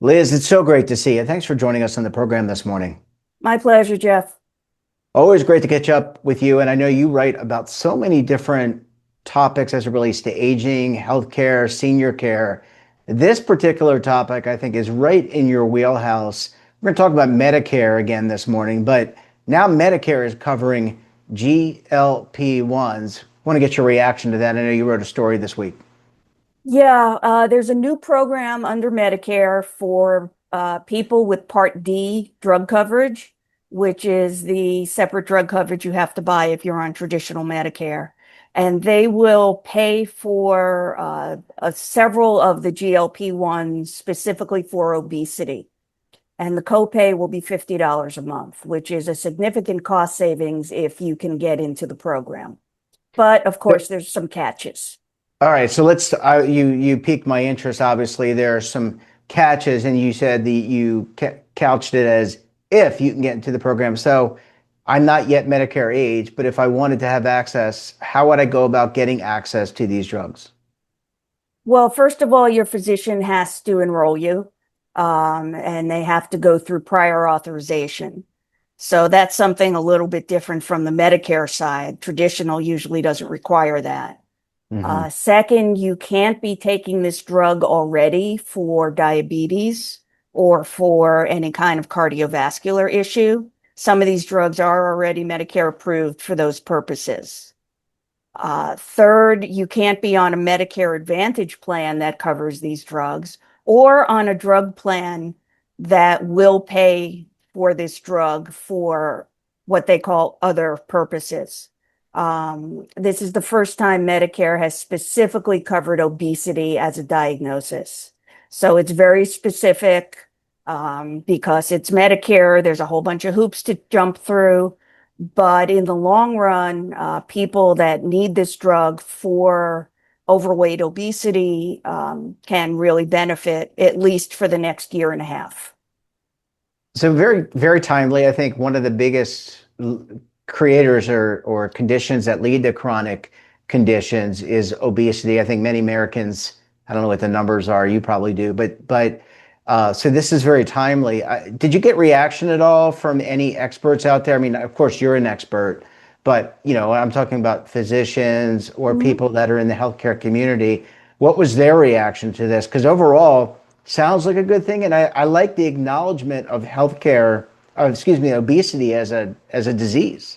Liz, it's so great to see you. Thanks for joining us on the program this morning. My pleasure, Jeff. Always great to catch up with you. And I know you write about so many different topics as it relates to aging, healthcare, senior care. This particular topic, I think, is right in your wheelhouse. We're going to talk about Medicare again this morning, but now Medicare is covering GLP-1s. Want to get your reaction to that. I know you wrote a story this week. Yeah, there's a new program under Medicare for people with Part D drug coverage, which is the separate drug coverage you have to buy if you're on traditional Medicare. And they will pay for several of the GLP-1s specifically for obesity. And the copay will be $50 a month, which is a significant cost savings if you can get into the program. But of course, there's some catches. All right, so let's you piqued my interest. Obviously, there are some catches, and you said couched it as if you can get into the program. So I'm not yet Medicare age, but if I wanted to have access, how would I go about getting access to these drugs? Well, first of all, your physician has to enroll you, and they have to go through prior authorization. So that's something a little bit different from the Medicare side. Traditional usually doesn't require that. Hmm. Second, you can't be taking this drug already for diabetes or for any kind of cardiovascular issue. Some of these drugs are already Medicare approved for those purposes. Third, you can't be on a Medicare Advantage plan that covers these drugs or on a drug plan that will pay for this drug for what they call other purposes. This is the first time Medicare has specifically covered obesity as a diagnosis. So it's very specific because it's Medicare. There's a whole bunch of hoops to jump through. But in the long run, people that need this drug for overweight obesity can really benefit at least for the next year and a half. So very, very timely. I think one of the biggest creators or conditions that lead to chronic conditions is obesity. I think many Americans, I don't know what the numbers are, you probably do, but so this is very timely. Did you get reaction at all from any experts out there? I mean, of course, you're an expert, but I'm talking about physicians or Mhm. people that are in the healthcare community. What was their reaction to this? Because overall, sounds like a good thing, and I like the acknowledgement of healthcare, excuse me, obesity as a disease.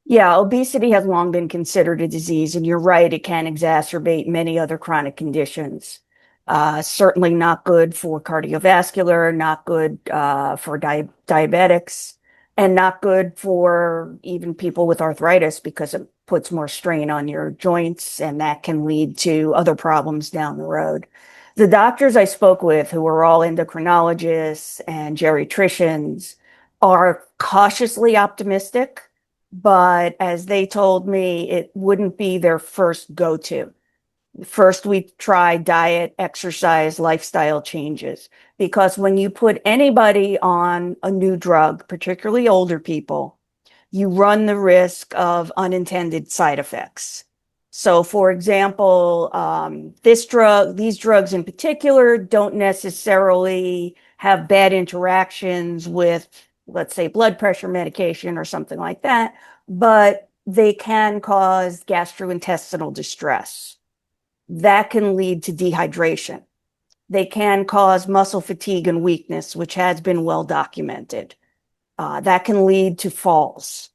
Yeah, obesity has long been considered a disease, and you're right, it can exacerbate many other chronic conditions. Certainly not good for cardiovascular, not good for diabetics, and not good for even people with arthritis because it puts more strain on your joints, and that can lead to other problems down the road. The doctors I spoke with, who are all endocrinologists and geriatricians, are cautiously optimistic, but as they told me, it wouldn't be their first go-to. First, we try diet, exercise, lifestyle changes, because when you put anybody on a new drug, particularly older people, you run the risk of unintended side effects. So, for example, these drugs in particular don't necessarily have bad interactions with, let's say, blood pressure medication or something like that, but they can cause gastrointestinal distress. That can lead to dehydration. They can cause muscle fatigue and weakness, which has been well documented. That can lead to falls.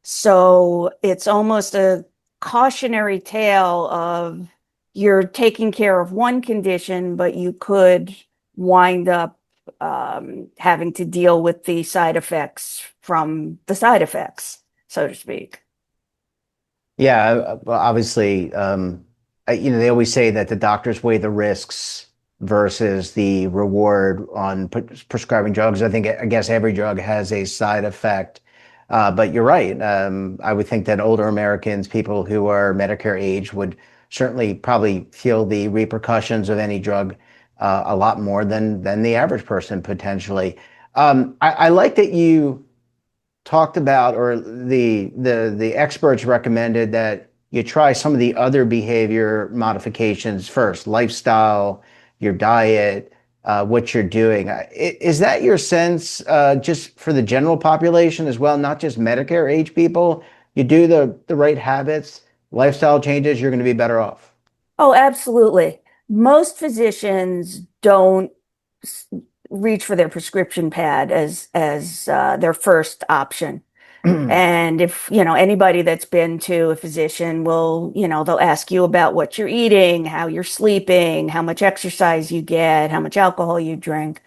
So it's almost a cautionary tale of you're taking care of one condition, but you could wind up having to deal with the side effects from the side effects, so to speak. Yeah, well, obviously, they always say that the doctors weigh the risks versus the reward on prescribing drugs. I guess every drug has a side effect, but you're right. I would think that older Americans, people who are Medicare age, would certainly probably feel the repercussions of any drug a lot more than the average person potentially. I like that you talked about, or the experts recommended that you try some of the other behavior modifications first, lifestyle, your diet. what you're doing. Is that your sense, just for the general population as well, not just Medicare age people? You do the right habits, lifestyle changes, you're going to be better off. Oh, absolutely. Most physicians don't s- reach for their prescription pad as their first option. And if, anybody that's been to a physician will, they'll ask you about what you're eating, how you're sleeping, how much exercise you get, how much alcohol you drink.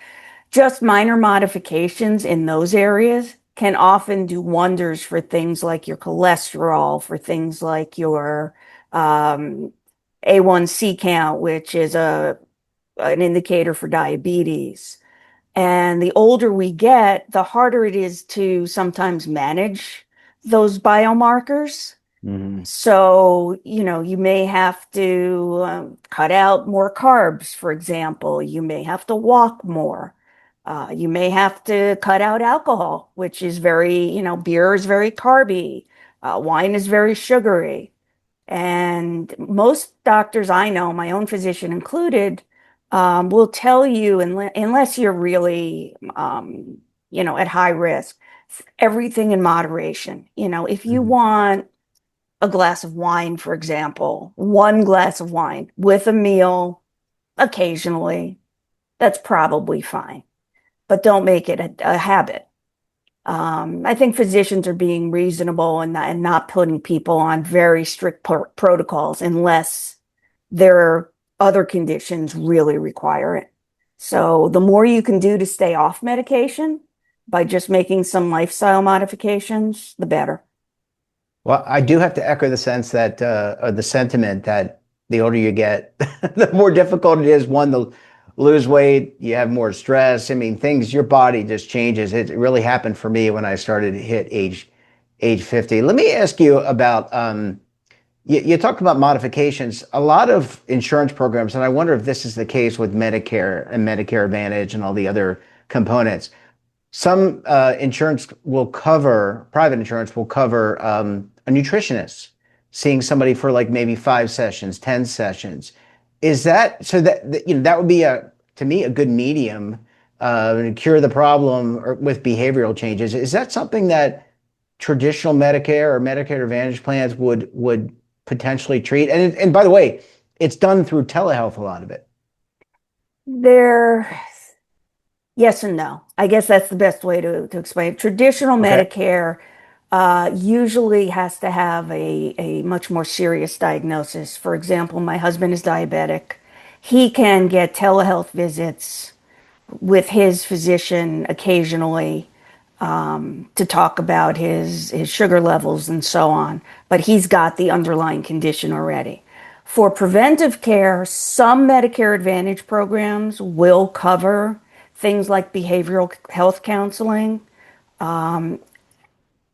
Just minor modifications in those areas can often do wonders for things like your cholesterol, for things like your um, A1C count, which is an indicator for diabetes. And the older we get, the harder it is to sometimes manage those biomarkers. Mhm. So, you may have to cut out more carbs, for example. You may have to walk more. You may have to cut out alcohol, which is beer is very carby. Wine is very sugary. And most doctors I know, my own physician included, will tell you, unless you're really, at high risk, everything in moderation. If you Mhm. want a glass of wine, for example, one glass of wine with a meal occasionally, that's probably fine, but don't make it a habit. I think physicians are being reasonable and not putting people on very strict protocols unless their other conditions really require it. So the more you can do to stay off medication by just making some lifestyle modifications, the better. Well, I do have to echo the sense that, or the sentiment that the older you get, the more difficult it is, one, to lose weight. You have more stress. I mean, your body just changes. It really happened for me when I started to hit age 50. Let me ask you about, you talked about modifications. A lot of insurance programs, and I wonder if this is the case with Medicare and Medicare Advantage and all the other components. Some insurance will cover, private insurance will cover a nutritionist, seeing somebody for like maybe 5 sessions, 10 sessions. Is that so that would be to me a good medium to cure the problem with behavioral changes? Is that something that traditional Medicare or Medicare Advantage plans would potentially treat? And by the way, it's done through telehealth, a lot of it. There, yes and no. I guess that's the best way to explain it. Traditional Okay. Medicare usually has to have a much more serious diagnosis. For example, my husband is diabetic. He can get telehealth visits with his physician occasionally to talk about his sugar levels and so on, but he's got the underlying condition already. For preventive care, some Medicare Advantage programs will cover things like behavioral health counseling.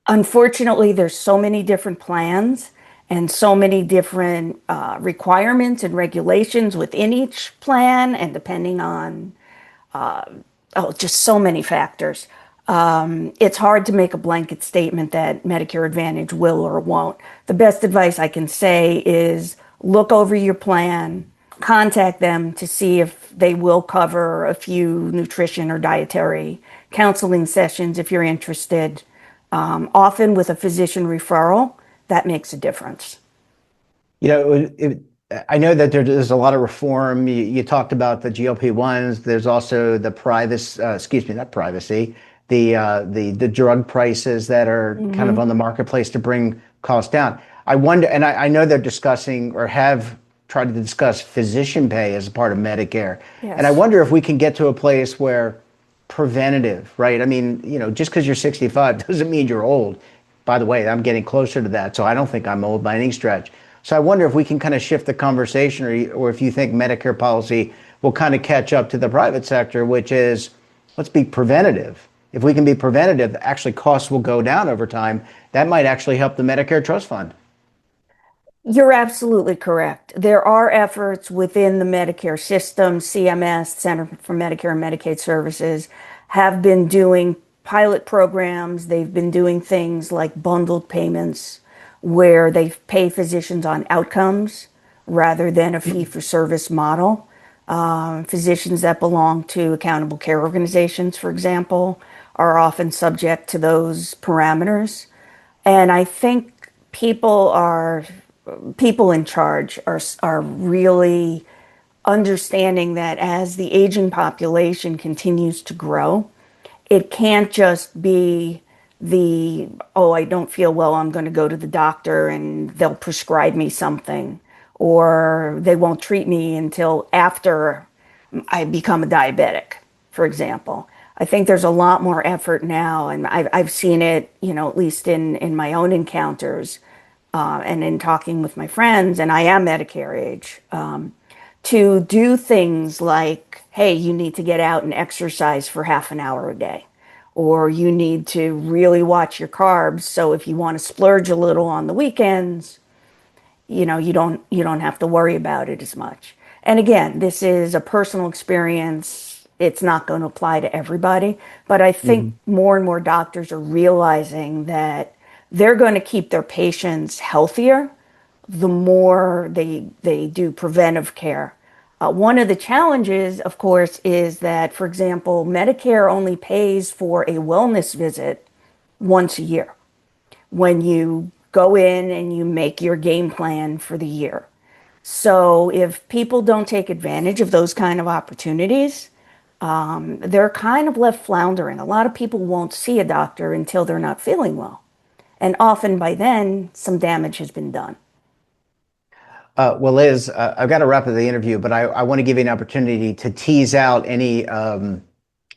Unfortunately, there's so many different plans and so many different requirements and regulations within each plan, and depending on just so many factors. It's hard to make a blanket statement that Medicare Advantage will or won't. The best advice I can say is look over your plan, contact them to see if they will cover a few nutrition or dietary counseling sessions if you're interested. Often with a physician referral, that makes a difference. I know that there's a lot of reform. You talked about the GLP-1s. There's also the privacy, excuse me, not privacy, the drug prices that are kind of Hmm. on the marketplace to bring costs down. I wonder, and I know they're discussing or have tried to discuss physician pay as a part of Medicare. And I Yes. wonder if we can get to a place where preventative, right? I mean, just because you're 65 doesn't mean you're old. By the way, I'm getting closer to that, so I don't think I'm old by any stretch. So I wonder if we can kind of shift the conversation, or if you think Medicare policy will kind of catch up to the private sector, which is let's be preventative. If we can be preventative, actually costs will go down over time. That might actually help the Medicare Trust Fund. You're absolutely correct. There are efforts within the Medicare system. CMS, Center for Medicare and Medicaid Services, have been doing pilot programs. They've been doing things like bundled payments where they pay physicians on outcomes rather than a fee for service model. Physicians that belong to accountable care organizations, for example, are often subject to those parameters. And I think people in charge are really understanding that as the aging population continues to grow, it can't just be oh, I don't feel well, I'm going to go to the doctor and they'll prescribe me something, or they won't treat me until after I become a diabetic, for example. I think there's a lot more effort now, and I've seen it, at least in my own encounters, and in talking with my friends, and I am Medicare age, to do things like, hey, you need to get out and exercise for half an hour a day, or you need to really watch your carbs. So if you want to splurge a little on the weekends, you don't have to worry about it as much. And again, this is a personal experience. It's not going to apply to everybody, but I think more and more doctors are realizing that they're going to keep their patients healthier the more they do preventive care. One of the challenges, of course, is that, for example, Medicare only pays for a wellness visit once a year when you go in and you make your game plan for the year. So if people don't take advantage of those kind of opportunities, they're kind of left floundering. A lot of people won't see a doctor until they're not feeling well. And often by then, some damage has been done. Well, Liz, I've got to wrap up the interview, but I want to give you an opportunity to tease out any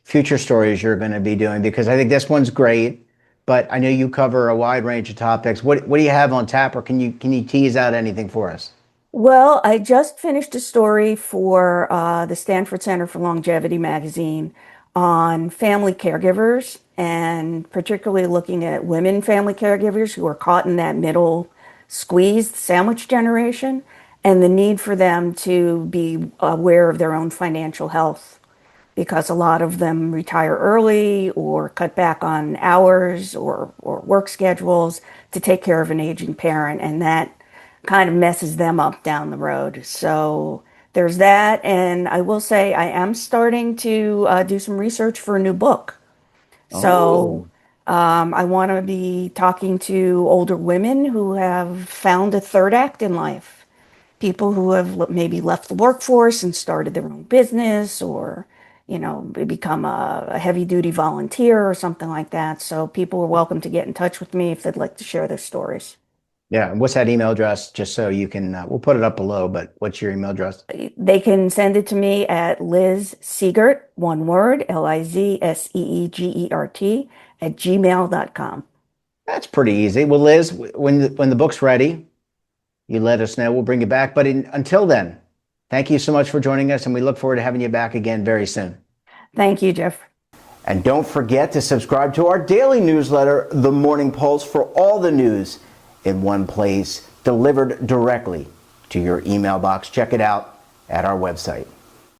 future stories you're going to be doing, because I think this one's great, but I know you cover a wide range of topics. What do you have on tap, or can you tease out anything for us? Well, I just finished a story for the Stanford Center for Longevity magazine on family caregivers, and particularly looking at women family caregivers who are caught in that middle squeezed sandwich generation, and the need for them to be aware of their own financial health, because a lot of them retire early or cut back on hours or work schedules to take care of an aging parent, and that kind of messes them up down the road. So there's that. And I will say I am starting to do some research for a new book. So Oh, I want to be talking to older women who have found a third act in life, people who have maybe left the workforce and started their own business, or become a heavy duty volunteer or something like that. So people are welcome to get in touch with me if they'd like to share their stories. yeah. And what's that email address? Just so you can, we'll put it up below, but what's your email address? They can send it to me at Liz Seegert, one word, LIZSEEGERT, at gmail.com. That's pretty easy. Well, Liz, when the book's ready, you let us know. We'll bring you back. But until then, thank you so much for joining us, and we look forward to having you back again very soon. Thank you, Jeff. And don't forget to subscribe to our daily newsletter, The Morning Pulse, for all the news in one place, delivered directly to your email box. Check it out at our website.